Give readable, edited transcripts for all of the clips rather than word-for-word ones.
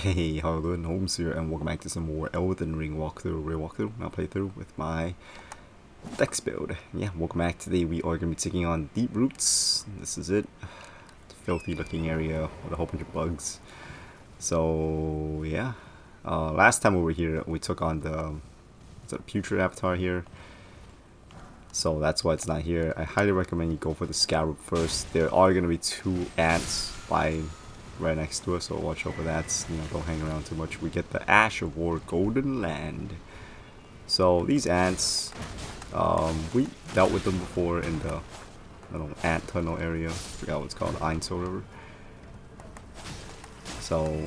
Hey, how you doing? Holmes here, and welcome back to some more Elden Ring walkthrough, now playthrough with my Dex Build. Yeah, welcome back. Today we are going to be taking on Deeproots. This is it. Filthy looking area with a whole bunch of bugs. So, yeah. Last time we were here, we took on the Putrid Avatar here. So that's why it's not here. I highly recommend you go for the Scarab first. There are going to be two ants by right next to us, so watch out for that. You know, don't hang around too much. We get the Ash of War Golden Land. So these ants, we dealt with them before in the ant tunnel area. I forgot what it's called, Ainsel River. So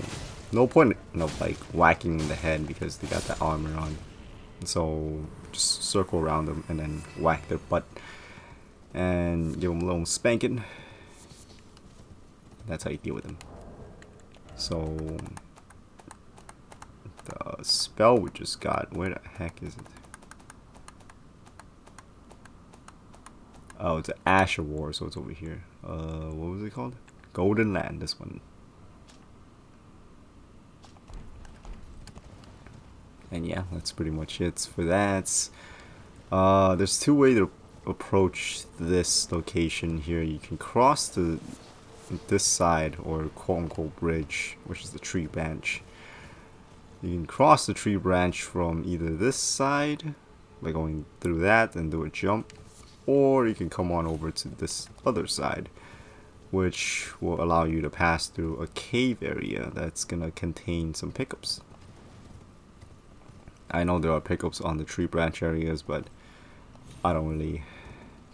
no point of like whacking in the head because they got the armor on. So just circle around them and then whack their butt and give them a little spanking. That's how you deal with them. So the spell we just got, where the heck is it? Oh, it's an Ash of War, so it's over here. What was it called? Golden Land, this one. And yeah, that's pretty much it for that. There's two ways to approach this location here. You can cross this side, or quote-unquote bridge, which is the tree branch. You can cross the tree branch from either this side by going through that and do a jump, or you can come on over to this other side, which will allow you to pass through a cave area that's gonna contain some pickups. I know there are pickups on the tree branch areas, but I don't really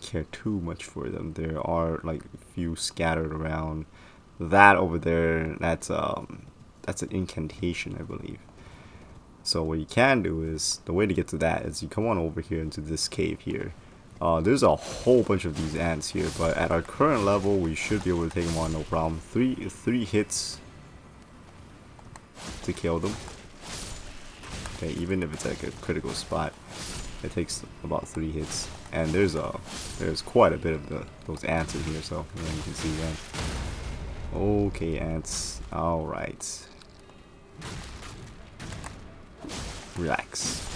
care too much for them. There are like a few scattered around. That over there, that's an incantation, I believe. So what you can do is, the way to get to that is you come on over here into this cave here. There's a whole bunch of these ants here, but at our current level we should be able to take them on no problem. Three hits to kill them. Okay, even if it's like a critical spot, it takes about 3 hits. And there's quite a bit of those ants in here, so yeah, you can see that. Okay, ants. All right. Relax.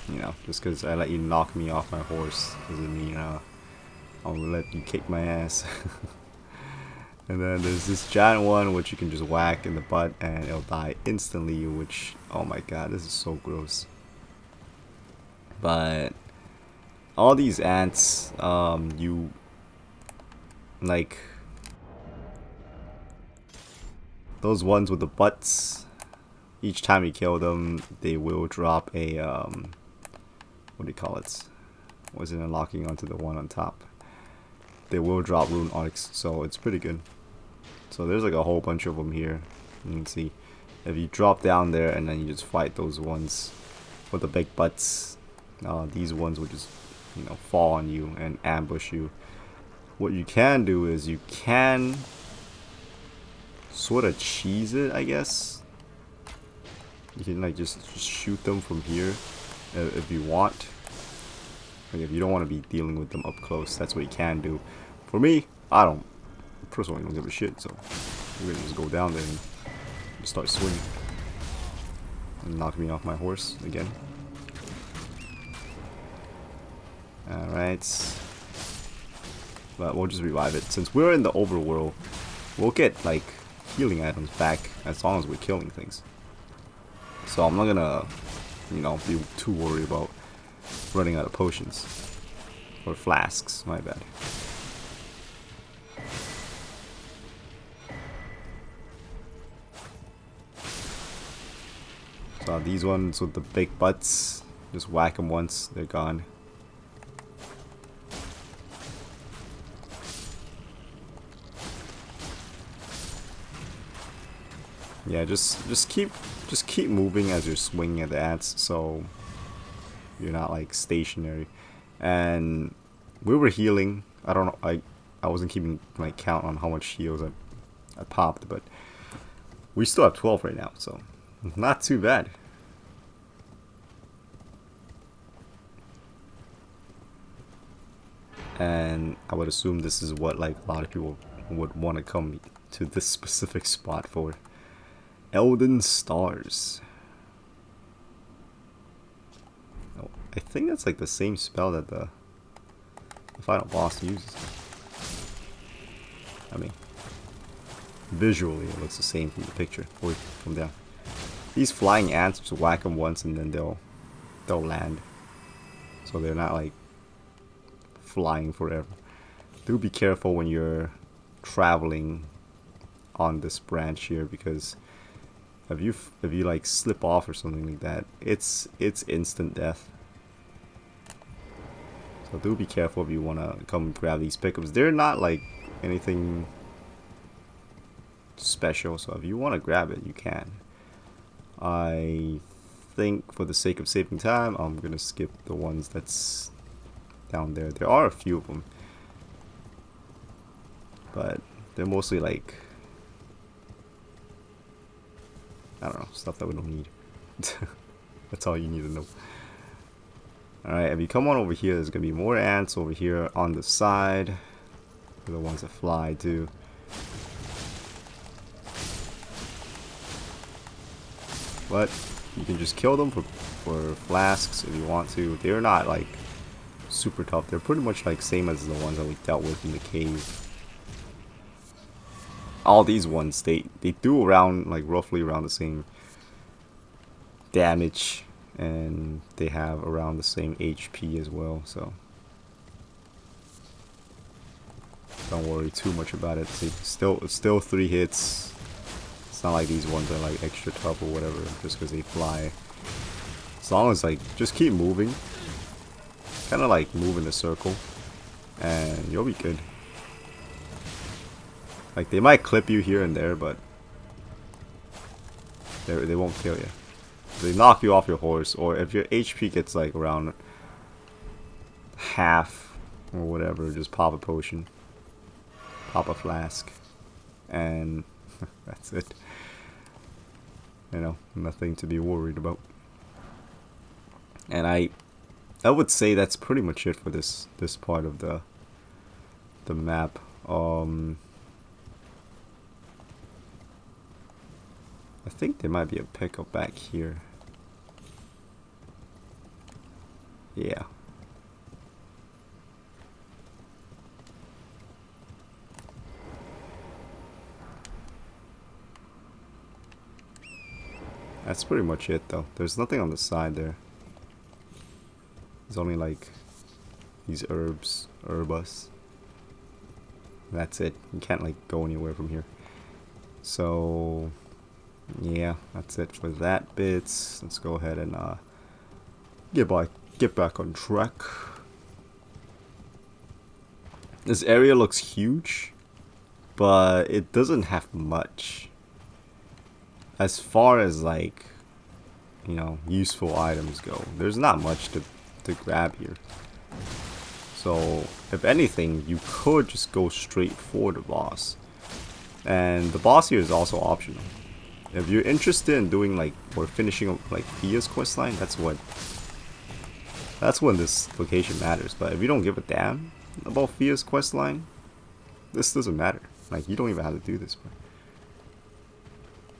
You know, just because I let you knock me off my horse doesn't mean I'll let you kick my ass. And then there's this giant one which you can just whack in the butt and it'll die instantly, which, oh my god, this is so gross. But all these ants, you like those ones with the butts, each time you kill them they will drop a what do you call it? Wasn't unlocking onto the one on top. They will drop Rune Arcs, so it's pretty good. So there's like a whole bunch of them here. You can see if you drop down there and then you just fight those ones with the big butts, these ones will just, you know, fall on you and ambush you. What you can do is you can sort of cheese it, I guess. You can like just shoot them from here if you want. Like if you don't want to be dealing with them up close, that's what you can do. For me, I personally don't give a shit, so I'm gonna just go down there and just start swinging and knock me off my horse again. Alright, but we'll just revive it. Since we're in the overworld, we'll get like healing items back as long as we're killing things. So I'm not gonna, you know, be too worried about running out of potions or flasks. My bad. So these ones with the big butts, just whack them once, they're gone. Yeah, just keep moving as you're swinging at the ants, so you're not like stationary. And we were healing. I don't know. I wasn't keeping my count on how much heals I popped, but we still have 12 right now, so not too bad. And I would assume this is what like a lot of people would want to come to this specific spot for. Elden Stars. Oh, I think that's like the same spell that the final boss uses. I mean, visually it looks the same from the picture or from down. These flying ants, just whack them once and then they'll land. So they're not like flying forever. Do be careful when you're traveling on this branch here, because if you like slip off or something like that, it's instant death. So do be careful if you want to come grab these pickups. They're not like anything special, so if you want to grab it, you can. I think for the sake of saving time, I'm gonna skip the ones that's down there. There are a few of them, but they're mostly like, I don't know, stuff that we don't need. That's all you need to know. Alright, if you come on over here, there's gonna be more ants over here on the side. They're the ones that fly too. But you can just kill them for flasks if you want to. They're not like super tough. They're pretty much like same as the ones that we dealt with in the cave. All these ones, they do around like roughly around the same damage, and they have around the same HP as well, so don't worry too much about it. It's still 3 hits. It's not like these ones are like extra tough or whatever just because they fly. As long as like just keep moving, kind of like move in a circle, and you'll be good. Like they might clip you here and there, but they won't kill you. They knock you off your horse, or if your HP gets like around half or whatever, just pop a potion, pop a flask, and that's it. You know, nothing to be worried about. And I would say that's pretty much it for this part of the map. I think there might be a pickup back here. Yeah. That's pretty much it though. There's nothing on the side there. There's only like these herbus. That's it. You can't like go anywhere from here. So yeah, that's it for that bit. Let's go ahead and get back on track. This area looks huge, but it doesn't have much as far as like, you know, useful items go. There's not much to grab here. So if anything, you could just go straight for the boss, and the boss here is also optional. If you're interested in doing like, or finishing up like Fia's questline, that's when this location matters. But if you don't give a damn about Fia's questline, this doesn't matter. Like, you don't even have to do this.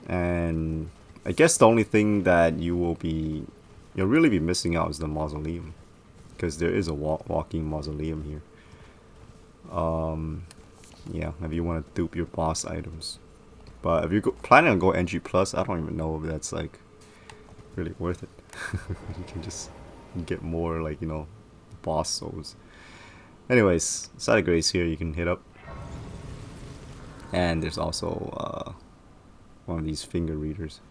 And I guess the only thing that you'll really be missing out is the Mausoleum, because there is a walking Mausoleum here. Yeah, if you want to dupe your boss items. But if you're planning on going NG+, I don't even know if that's like really worth it. You can just get more like, you know, boss souls. Anyways, side of grace here you can hit up. And there's also one of these finger readers.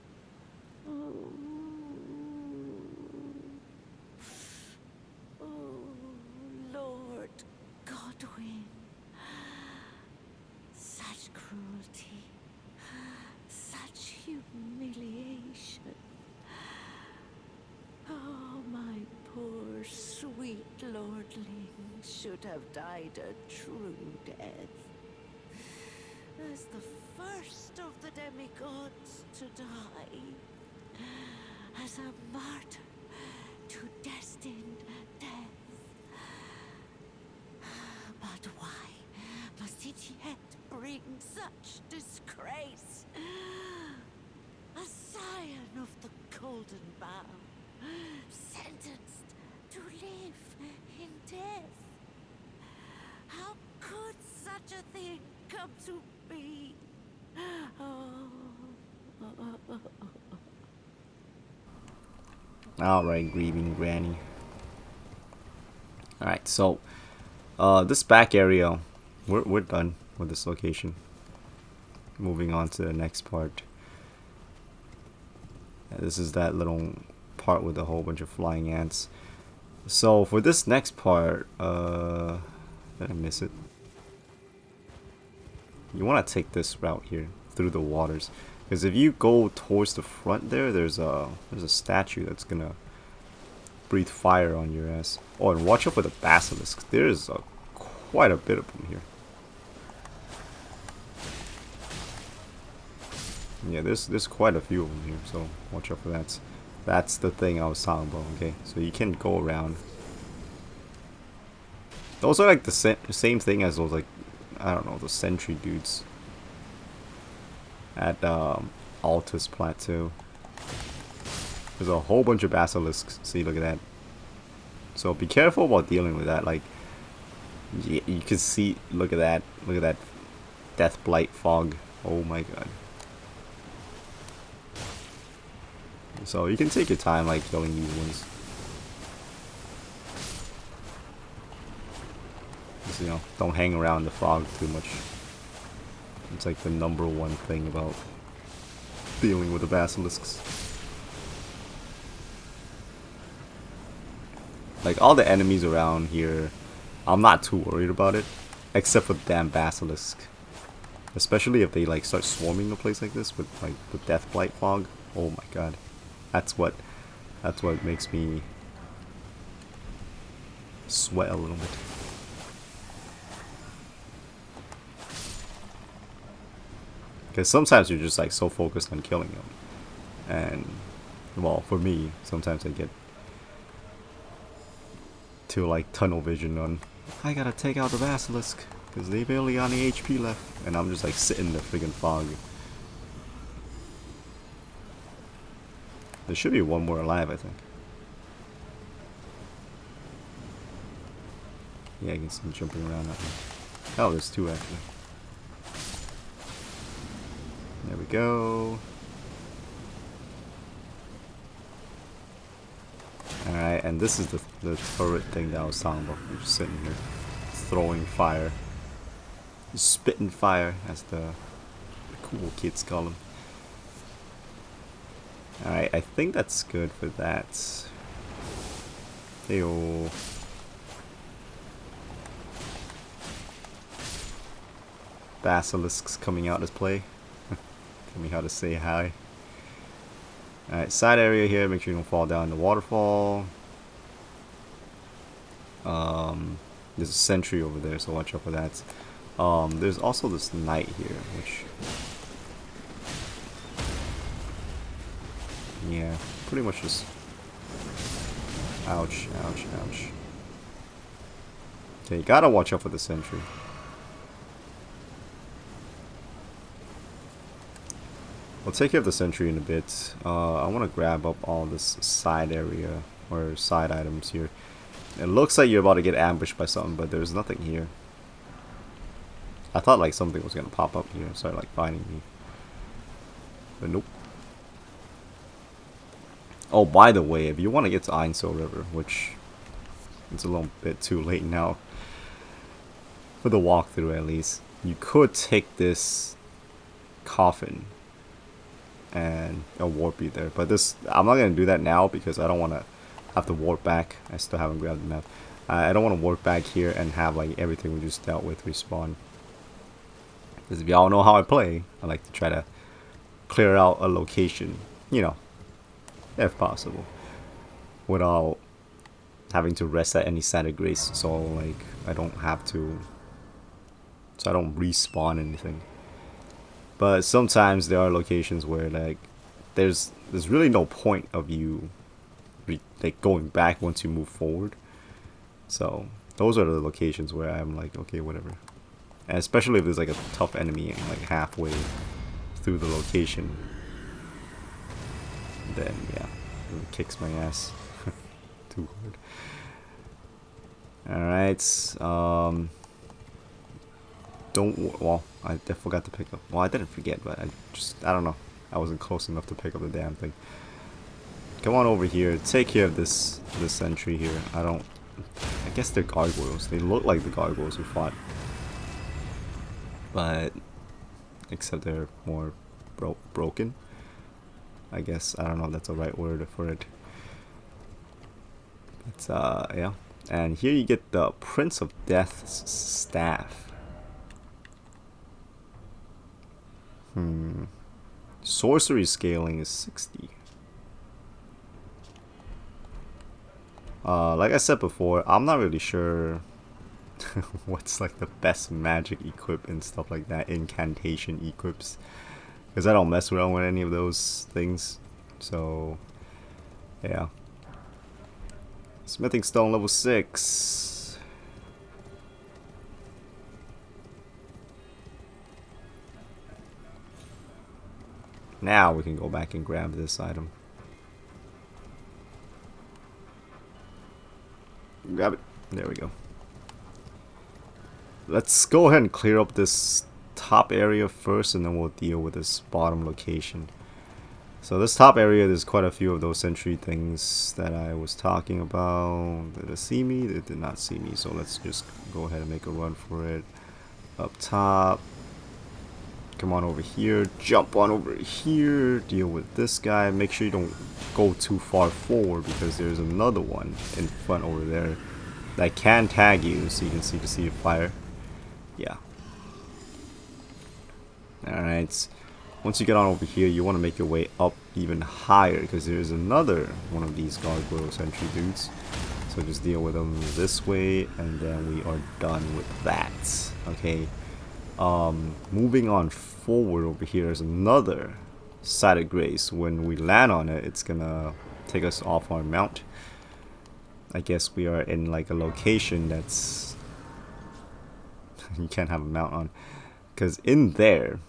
Should have died a true death. As the first of the demigods to die. As a martyr to destined death. But why must it yet bring such disgrace? come to be. Oh. Alright, grieving granny. Alright, so this back area, we're done with this location. Moving on to the next part. This is that little part with a whole bunch of flying ants. So for this next part, did I miss it? You want to take this route here through the waters, because if you go towards the front there's a statue that's gonna breathe fire on your ass. Oh, and watch out for the basilisk. There's quite a bit of them here. Yeah, there's quite a few of them here, so watch out for that. That's the thing I was talking about. Okay, so you can go around. Those are like the same thing as those, like, I don't know, the sentry dudes at Altus Plateau. There's a whole bunch of basilisks. See, look at that. So be careful about dealing with that. Like, you can see, look at that death blight fog. Oh my god. So you can take your time, like, killing these ones. Just, you know, don't hang around the fog too much. It's like the #1 thing about dealing with the basilisks. Like, all the enemies around here, I'm not too worried about it, except for the damn basilisk. Especially if they, like, start swarming the place like this with, like, the death blight fog. Oh my god. That's what makes me sweat a little bit. Because sometimes you're just, like, so focused on killing them, and, well, for me, sometimes I get to, like, tunnel vision on, I gotta take out the basilisk because they barely got any HP left, and I'm just, like, sitting in the friggin' fog. There should be one more alive, I think. Yeah, I can see him jumping around that one. Oh, there's two actually. There we go. Alright, and this is the turret thing that I was talking about. We're just sitting here throwing fire. Spitting fire, as the cool kids call them. Alright, I think that's good for that. Heyo. Basilisks coming out to play. Tell me how to say hi. Alright, side area here, make sure you don't fall down the waterfall. There's a sentry over there, so watch out for that. There's also this knight here, which... yeah, pretty much just... ouch, ouch, ouch. Okay, you gotta watch out for the sentry. We'll take care of the sentry in a bit. I want to grab up all this side area, or side items here. It looks like you're about to get ambushed by something, but there's nothing here. I thought, like, something was gonna pop up here and start, like, finding me. But nope. Oh, by the way, if you want to get to Ainsel River, which it's a little bit too late now, for the walkthrough at least, you could take this coffin and it'll warp you there. But this, I'm not going to do that now because I don't want to have to warp back. I still haven't grabbed the map. I don't want to warp back here and have, like, everything we just dealt with respawn. Because if y'all know how I play, I like to try to clear out a location, you know, if possible, without having to rest at any side of grace, so, like, I don't have to, so I don't respawn anything. But sometimes there are locations where, like, there's really no point of you like going back once you move forward. So those are the locations where I'm like, okay, whatever. And especially if there's, like, a tough enemy like halfway through the location, then yeah, it kicks my ass too hard. Alright, Well, I forgot to pick up. Well, I didn't forget, but I don't know. I wasn't close enough to pick up the damn thing. Come on over here. Take care of this sentry here. I guess they're gargoyles. They look like the gargoyles we fought. But except they're more broken. I guess I don't know if that's the right word for it. But yeah. And here you get the Prince of Death's staff. Sorcery scaling is 60. Like I said before, I'm not really sure what's like the best magic equip and stuff like that, incantation equips, because I don't mess around with any of those things. So yeah. Smithing stone level 6. Now we can go back and grab this item. Grab it. There we go. Let's go ahead and clear up this top area first, and then we'll deal with this bottom location. So this top area, there's quite a few of those sentry things that I was talking about. Did they see me? They did not see me, so let's just go ahead and make a run for it. Up top. Come on over here. Jump on over here. Deal with this guy. Make sure you don't go too far forward, because there's another one in front over there that can tag you, so you can see the sea of fire. Yeah. Alright. Once you get on over here, you want to make your way up even higher, because there's another one of these gargoyle sentry dudes. So just deal with them this way, and then we are done with that. Okay. Moving on forward over here, there's another site of grace. When we land on it, it's gonna take us off our mount. I guess we are in like a location that's you can't have a mount on, because in there,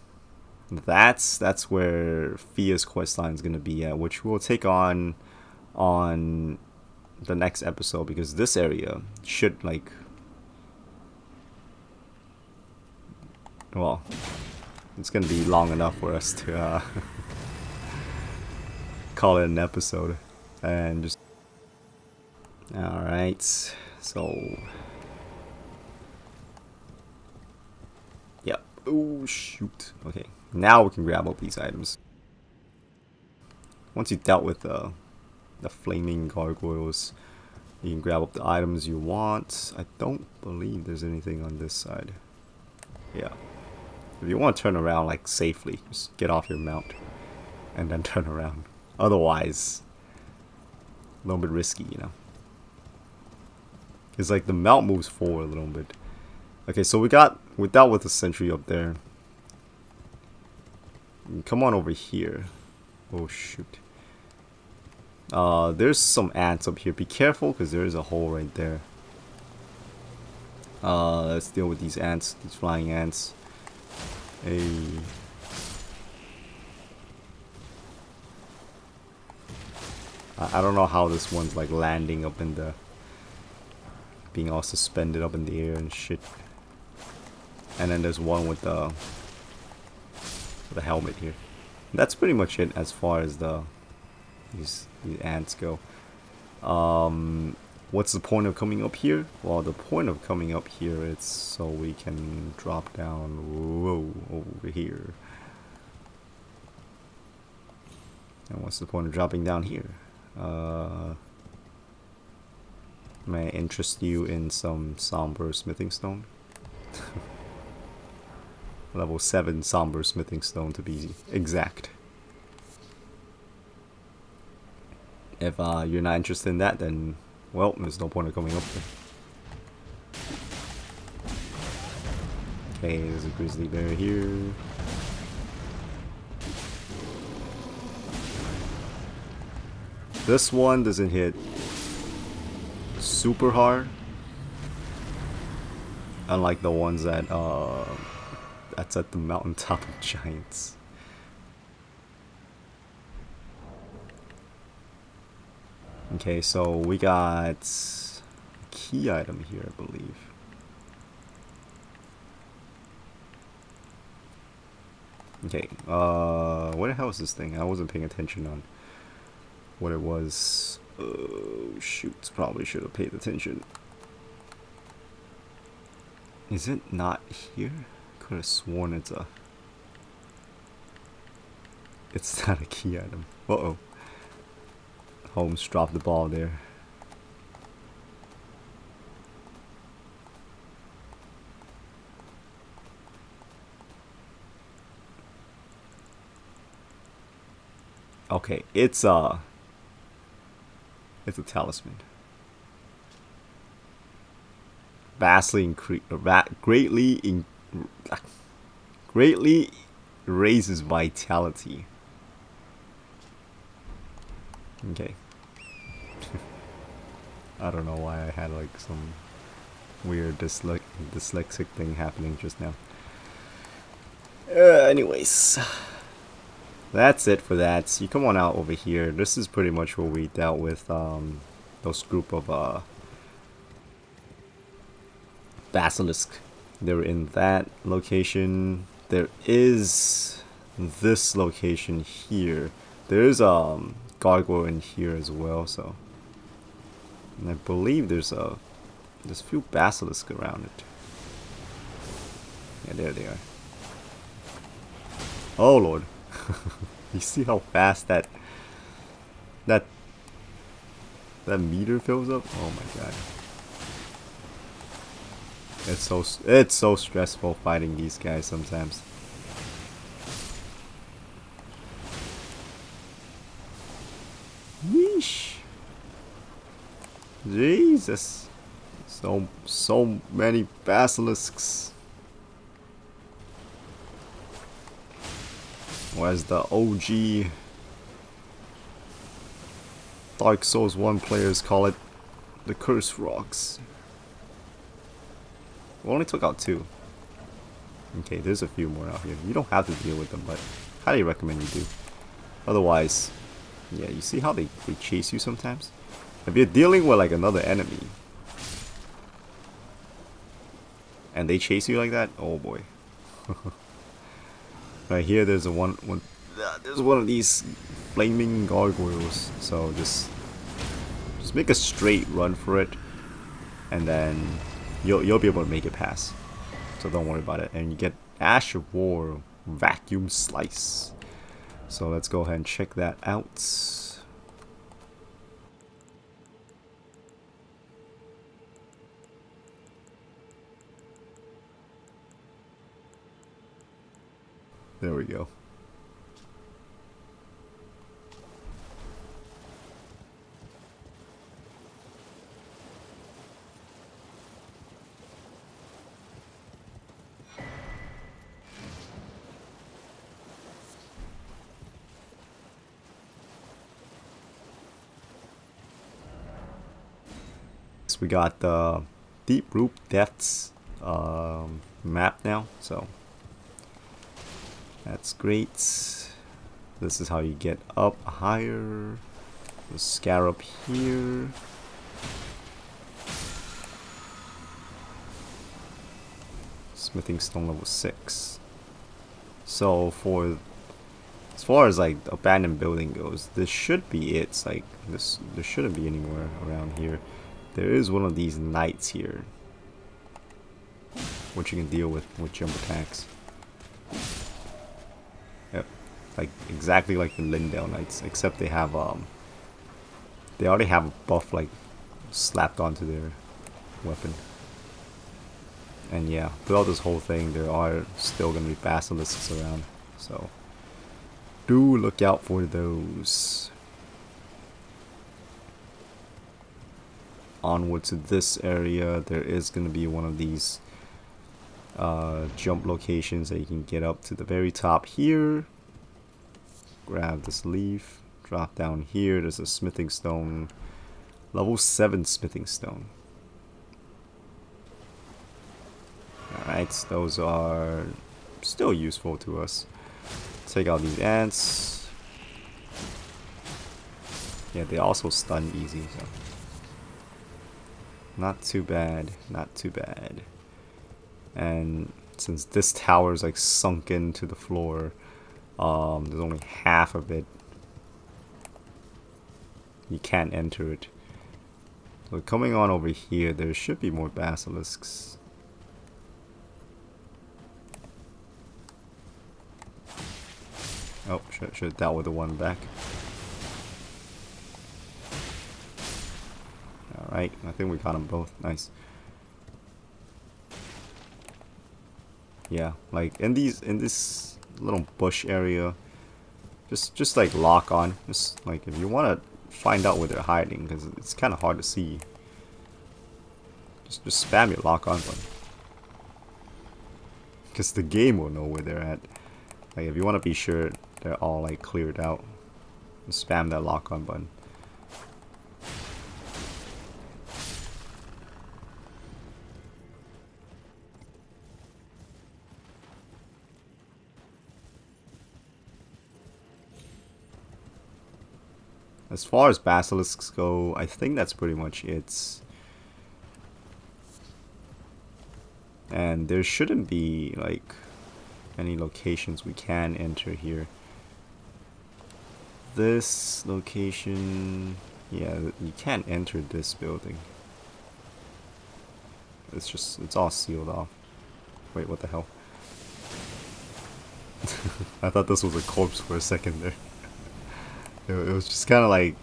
that's where Fia's questline is gonna be at, which we'll take on the next episode, because this area should like, well, it's gonna be long enough for us to call it an episode. And just alright, so yep. Oh shoot. Okay, now we can grab up these items. Once you've dealt with the flaming gargoyles, you can grab up the items you want. I don't believe there's anything on this side. Yeah. If you want to turn around like safely, just get off your mount and then turn around. Otherwise, a little bit risky, you know. It's like the mount moves forward a little bit. Okay, so we dealt with the sentry up there. Come on over here. Oh shoot. There's some ants up here. Be careful, because there is a hole right there. Let's deal with these ants, these flying ants. Hey. I don't know how this one's like landing up in the, being all suspended up in the air and shit. And then there's one with the helmet here. That's pretty much it as far as these ants go. What's the point of coming up here? Well, the point of coming up here is so we can drop down over here. And what's the point of dropping down here? May I interest you in some somber smithing stone? Level 7 somber smithing stone to be exact. If you're not interested in that, then well, there's no point of coming up there. Okay, there's a grizzly bear here. This one doesn't hit super hard, unlike the ones that that's at the mountaintop of giants. Okay, so we got a key item here, I believe. Okay, what the hell is this thing? I wasn't paying attention on what it was. Oh, shoot. Probably should have paid attention. Is it not here? Could have sworn it's a... It's not a key item. Uh-oh. Holmes dropped the ball there. Okay, it's a talisman. Greatly raises vitality. Okay. I don't know why I had like some weird dyslexic thing happening just now. Anyways, that's it for that. So you come on out over here. This is pretty much where we dealt with those group of basilisk. They were in that location. There is this location here. There is gargoyle in here as well. So, and I believe there's a few basilisk around it. Yeah, there they are. Oh lord. You see how fast that meter fills up? Oh my god. It's so stressful fighting these guys sometimes. Yeesh. Jesus. So many basilisks. Or as the OG Dark Souls 1 players call it, the Curse Rocks. We only took out 2. Okay, there's a few more out here. You don't have to deal with them, but highly recommend you do. Otherwise, yeah, you see how they chase you sometimes? If you're dealing with like another enemy and they chase you like that, oh boy. Right here, there's there's one of these flaming gargoyles. So just make a straight run for it, and then you'll be able to make it pass. So don't worry about it. And you get Ash of War Vacuum Slice. So let's go ahead and check that out. There we go. So we got the Deeproot Depths map now, so that's great. This is how you get up higher. The scarab here. Smithing stone level 6. So for as far as like abandoned building goes, this should be it. It's like there shouldn't be anywhere around here. There is one of these knights here, which you can deal with jump attacks. Yep, like exactly like the Lindale Knights, except they have they already have a buff like slapped onto their weapon. And yeah, throughout this whole thing, there are still gonna be basilisks around, so do look out for those. Onward to this area, there is gonna be one of these jump locations that you can get up to the very top here. Grab this leaf, drop down here. There's a smithing stone, level 7 smithing stone. Alright, those are still useful to us. Take out these ants. Yeah, they also stun easy, so not too bad, not too bad. And since this tower is like sunk into the floor, There's only half of it. You can't enter it. So coming on over here, there should be more basilisks. Oh, should have dealt with the one back. Alright, I think we got them both. Nice. Yeah, like in this little bush area, just like lock on. Just like if you want to find out where they're hiding, because it's kind of hard to see. Just spam your lock on button, because the game will know where they're at. Like if you want to be sure they're all like cleared out, just spam that lock on button. As far as basilisks go, I think that's pretty much it. And there shouldn't be like any locations we can enter here. This location, yeah, you can't enter this building. It's all sealed off. Wait, what the hell? I thought this was a corpse for a second there. It was just kind of like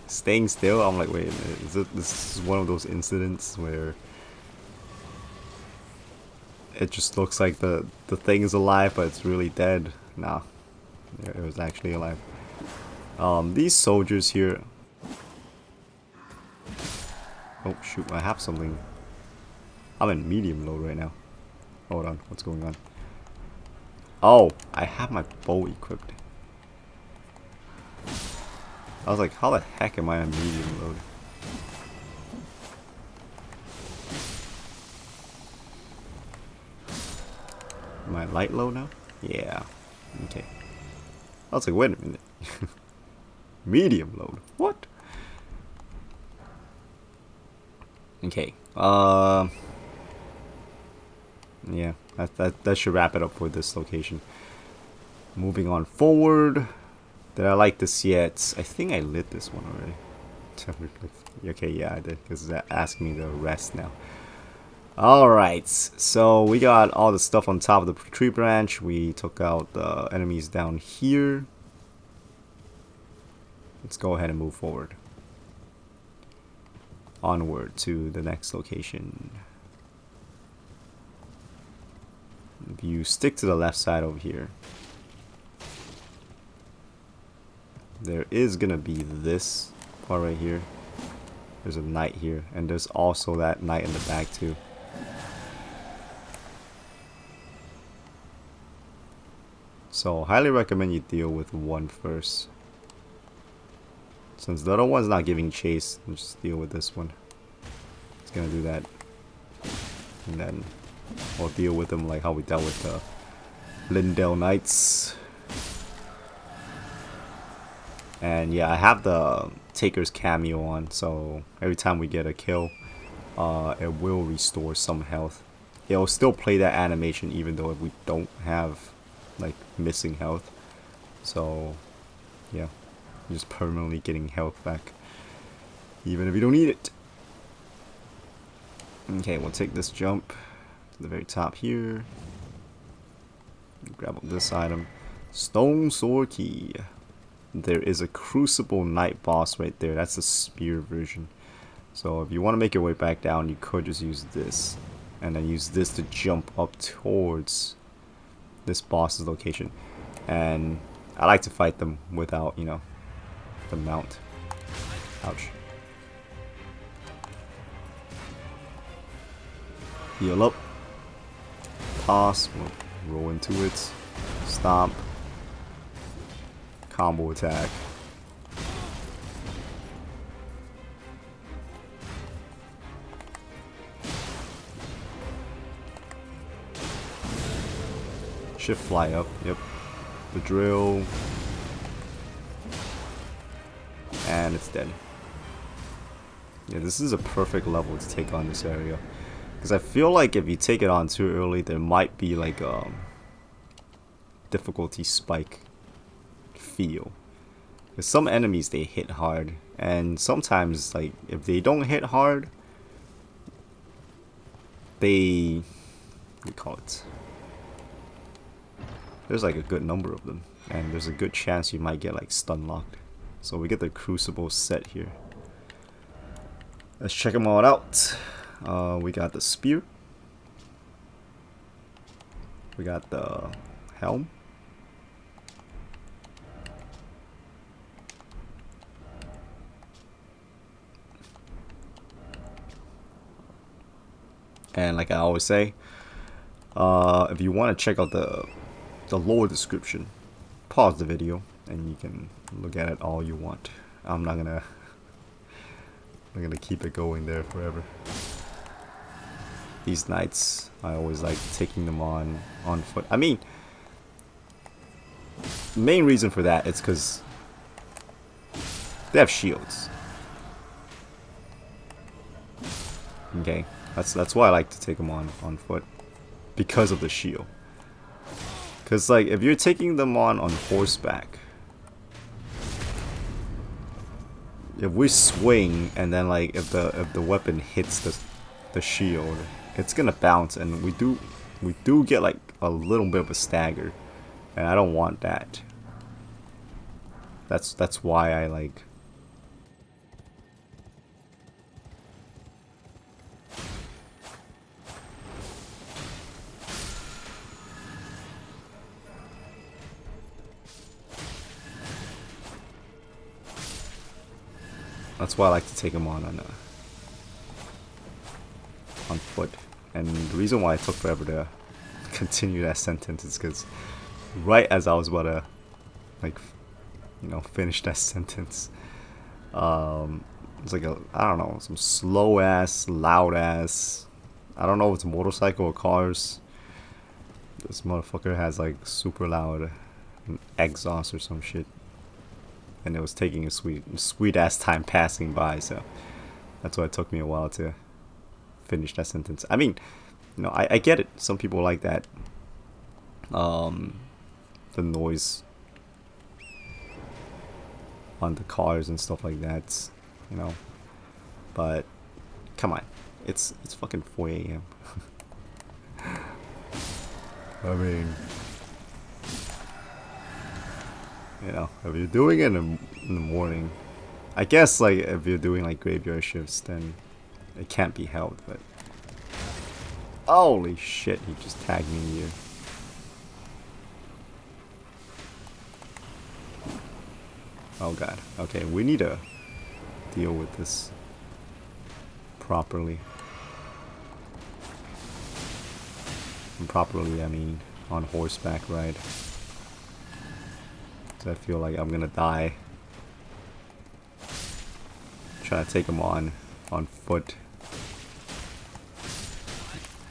staying still. I'm like, wait a minute, this is one of those incidents where it just looks like the thing is alive, but it's really dead. Nah, it was actually alive. These soldiers here. Oh shoot, I have something. I'm in medium load right now. Hold on, what's going on? Oh, I have my bow equipped. I was like, how the heck am I on medium load? Am I light load now? Yeah. Okay. I was like, wait a minute. Medium load? What? Okay. Yeah, that should wrap it up for this location. Moving on forward. Did I like this yet? I think I lit this one already. Okay, yeah, I did, because it's asking me to rest now. Alright, so we got all the stuff on top of the tree branch. We took out the enemies down here. Let's go ahead and move forward. Onward to the next location. If you stick to the left side over here, there is gonna be this part right here. There's a knight here, and there's also that knight in the back too. So highly recommend you deal with one first. Since the other one's not giving chase, just deal with this one. It's gonna do that. And then we'll deal with them like how we dealt with the Lindell Knights. And yeah, I have the Taker's cameo on, so every time we get a kill, it will restore some health. It'll still play that animation even though if we don't have like missing health. So yeah, you're just permanently getting health back even if you don't need it. Okay, we'll take this jump to the very top here. Grab up this item. Stonesword Key. There is a Crucible Knight boss right there. That's the spear version. So if you want to make your way back down, you could just use this. And then use this to jump up towards this boss's location. And I like to fight them without, you know, the mount. Ouch. Heal up. Toss. We'll roll into it. Stomp. Combo attack. Shift fly up. Yep. The drill. And it's dead. Yeah, this is a perfect level to take on this area. Because I feel like if you take it on too early, there might be like difficulty spike feel. Because some enemies, they hit hard, and sometimes, like, if they don't hit hard, they, what do you call it? There's like a good number of them, and there's a good chance you might get like stun locked. So we get the Crucible set here. Let's check them all out. We got the spear. We got the helm. And like I always say, if you want to check out the lore description, pause the video and you can look at it all you want. I'm not gonna keep it going there forever. These knights, I always like taking them on foot. I mean, the main reason for that is because they have shields. Okay, that's why I like to take them on foot, because of the shield. Because like if you're taking them on horseback, if we swing and then like if the weapon hits the shield, it's gonna bounce, and we do get like a little bit of a stagger, and I don't want that. That's why I like. That's why I like to take them on foot. And the reason why it took forever to continue that sentence is because right as I was about to, like, you know, finish that sentence, it's like I don't know, some slow ass, loud ass, I don't know if it's a motorcycle or cars. This motherfucker has like super loud exhaust or some shit. And it was taking a sweet ass time passing by, so that's why it took me a while to finish that sentence. I mean, you know, I get it. Some people like that, the noise on the cars and stuff like that, you know. But come on, it's fucking 4 a.m. I mean, you know, if you're doing it in the morning, I guess like if you're doing like graveyard shifts, then it can't be held. But holy shit, he just tagged me here. Oh god. Okay, we need to deal with this properly. And properly, I mean on horseback ride. I feel like I'm gonna die trying to take him on foot.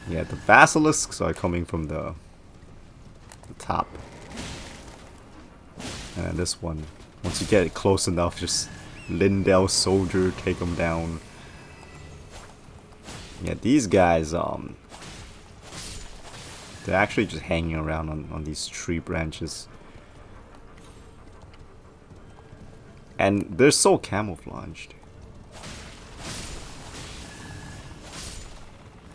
Yeah, the basilisks are coming from the top, and then this one, once you get it close enough, just Lindell soldier, take him down. Yeah, these guys, they're actually just hanging around on these tree branches. And they're so camouflaged.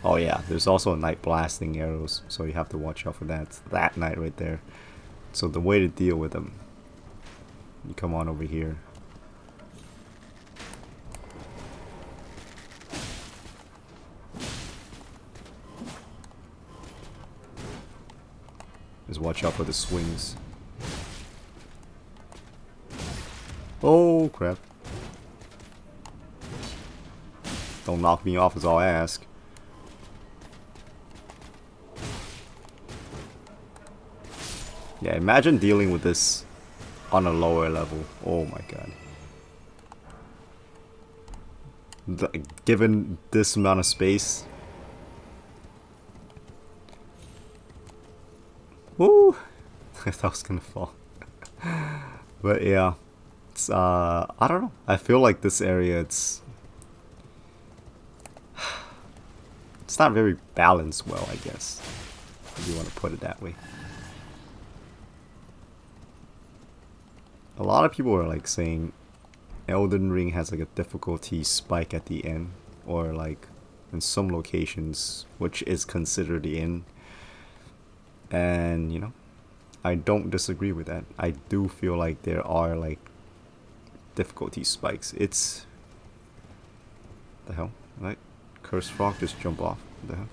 Oh yeah, there's also night blasting arrows, so you have to watch out for that. That knight right there. So the way to deal with them, you come on over here. Just watch out for the swings. Oh crap. Don't knock me off is all I ask. Yeah, imagine dealing with this on a lower level. Oh my god. Given this amount of space. Woo! I thought I was gonna fall. But yeah. It's, I don't know. I feel like this area, it's not very balanced well, I guess. If you want to put it that way. a lot of people are like saying Elden Ring has like a difficulty spike at the end, or like in some locations, which is considered the end. And you know, I don't disagree with that. I do feel like there are like difficulty spikes. It's the hell, right? Cursed frog just jump off. What the hell?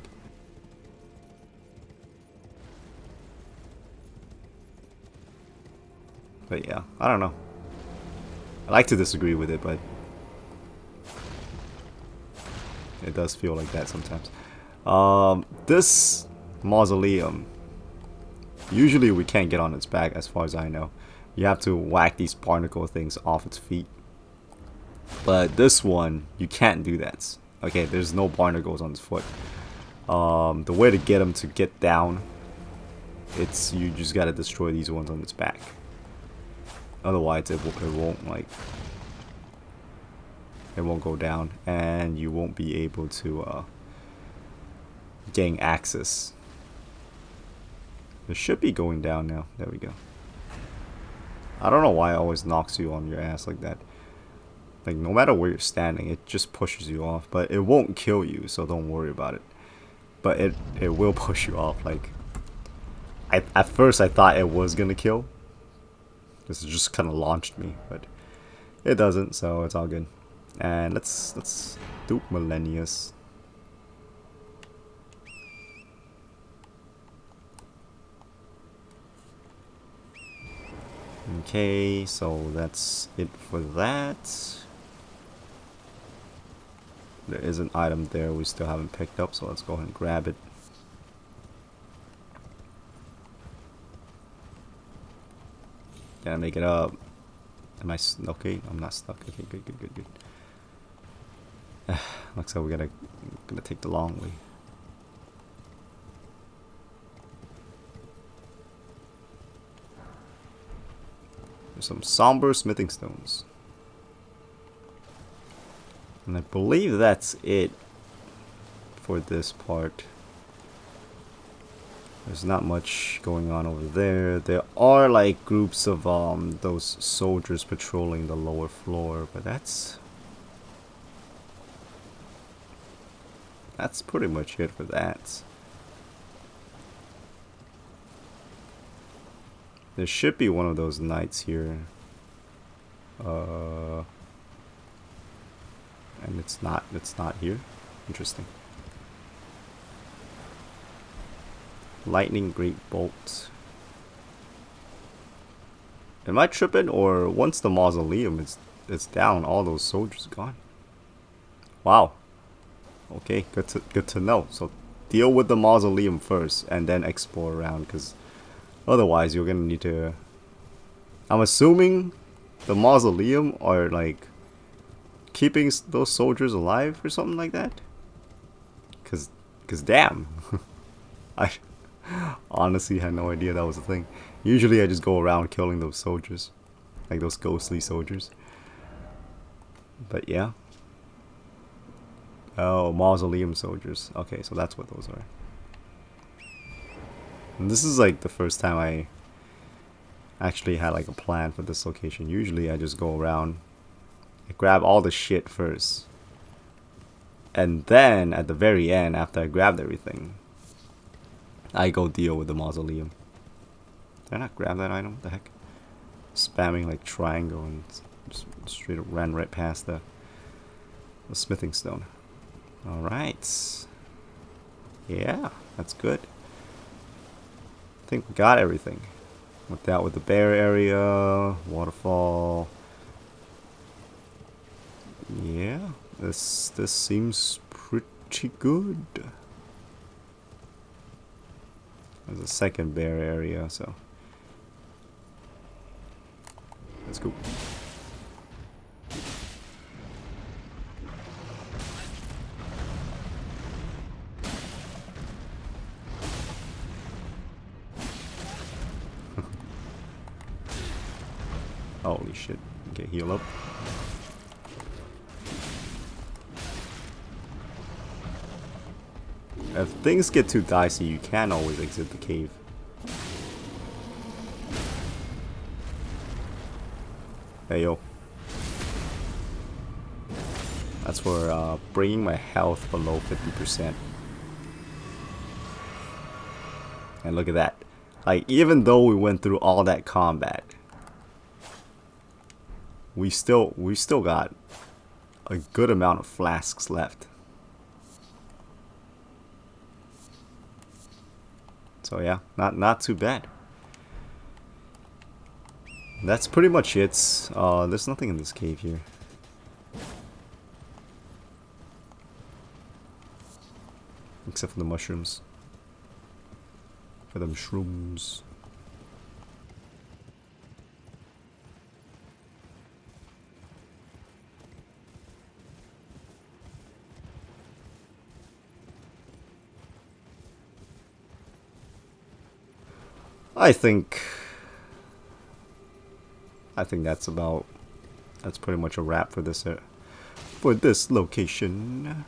But yeah, I don't know. I like to disagree with it, but it does feel like that sometimes. This Mausoleum, usually we can't get on its back as far as I know. You have to whack these barnacle things off its feet. But this one, you can't do that. Okay, there's no barnacles on its foot. The way to get them to get down, it's you just gotta destroy these ones on its back. Otherwise, it won't like, it won't go down, and you won't be able to gain access. It should be going down now. There we go. I don't know why it always knocks you on your ass like that. Like, no matter where you're standing, it just pushes you off. But it won't kill you, so don't worry about it. But it will push you off. Like, at first I thought it was gonna kill. This just kind of launched me, but it doesn't, so it's all good. And let's do Millennius. Okay, so that's it for that. There is an item there we still haven't picked up, so let's go ahead and grab it. Gotta make it up. Am I okay? I'm not stuck. Okay, good. Looks like we're gonna take the long way. There's some somber smithing stones. And I believe that's it for this part. There's not much going on over there. There are like groups of those soldiers patrolling the lower floor, but that's pretty much it for that. There should be one of those knights here. And it's not here. Interesting. Lightning Great Bolt. Am I tripping, or once the Mausoleum is down, all those soldiers are gone? Wow. Okay, good to know. So deal with the Mausoleum first and then explore around, because otherwise you're gonna need to, I'm assuming the Mausoleum are like keeping those soldiers alive or something like that. Cause damn. I honestly had no idea that was a thing. Usually I just go around killing those soldiers, like those ghostly soldiers. But yeah. Oh, Mausoleum soldiers. Okay, so that's what those are. And this is like the first time I actually had like a plan for this location. Usually I just go around, I grab all the shit first, and then at the very end, after I grabbed everything, I go deal with the Mausoleum. Did I not grab that item? What the heck? Spamming like triangle and just straight up ran right past the smithing stone. Alright. Yeah, that's good. I think we got everything. With that, with the bear area, waterfall. Yeah, this seems pretty good. There's a second bear area, so let's go. Holy shit. Okay, heal up. If things get too dicey, you can always exit the cave. Hey yo. That's for bringing my health below 50%. And look at that. Like, even though we went through all that combat, we still got a good amount of flasks left. So yeah, not too bad. That's pretty much it. There's nothing in this cave here. Except for the mushrooms. For the mushrooms. I think that's pretty much a wrap for this location.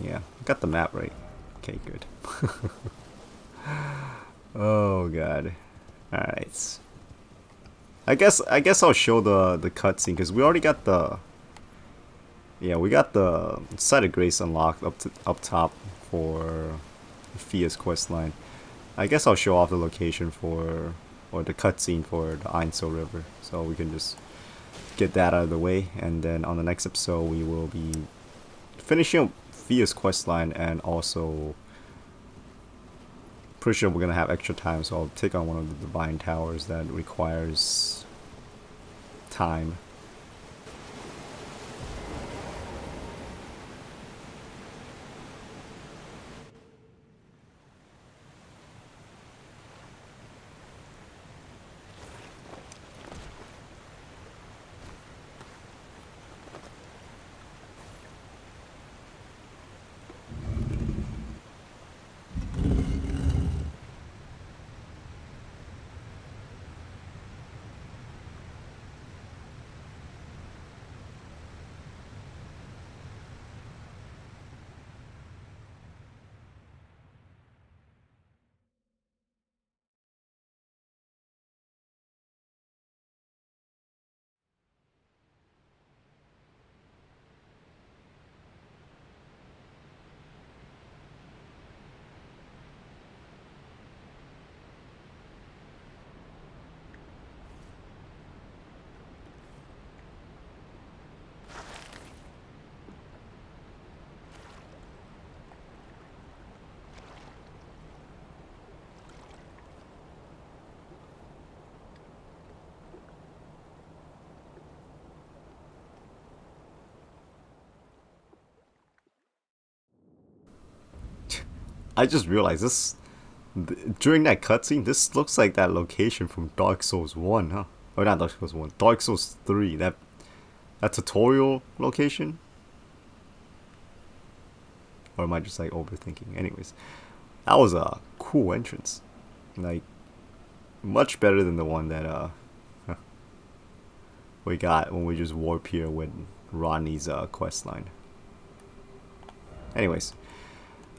Yeah, got the map right. Okay, good. Oh god. Alright. I guess I'll show the cutscene because we already got the we got the Site of Grace unlocked up top for Fia's questline. I guess I'll show off the location or the cutscene for the Ainsel River, so we can just get that out of the way, and then on the next episode we will be finishing up Fia's questline, and also pretty sure we're gonna have extra time, so I'll take on one of the Divine Towers that requires time. I just realized this during that cutscene. This looks like that location from Dark Souls 1, huh? Or not Dark Souls 1, Dark Souls 3. That tutorial location. Or am I just like overthinking? Anyways, that was a cool entrance. Like, much better than the one that we got when we just warp here with Ronnie's quest line. Anyways,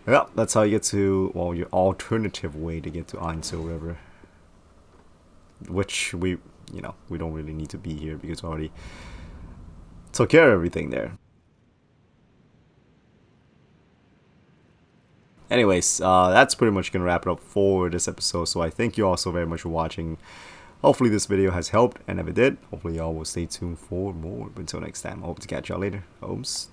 yeah, that's how you get to, well, your alternative way to get to Ainsel River. Which we don't really need to be here because we already took care of everything there. Anyways, that's pretty much gonna wrap it up for this episode. So I thank you all so very much for watching. Hopefully this video has helped, and if it did, hopefully y'all will stay tuned for more. But until next time, I hope to catch y'all later. Oops.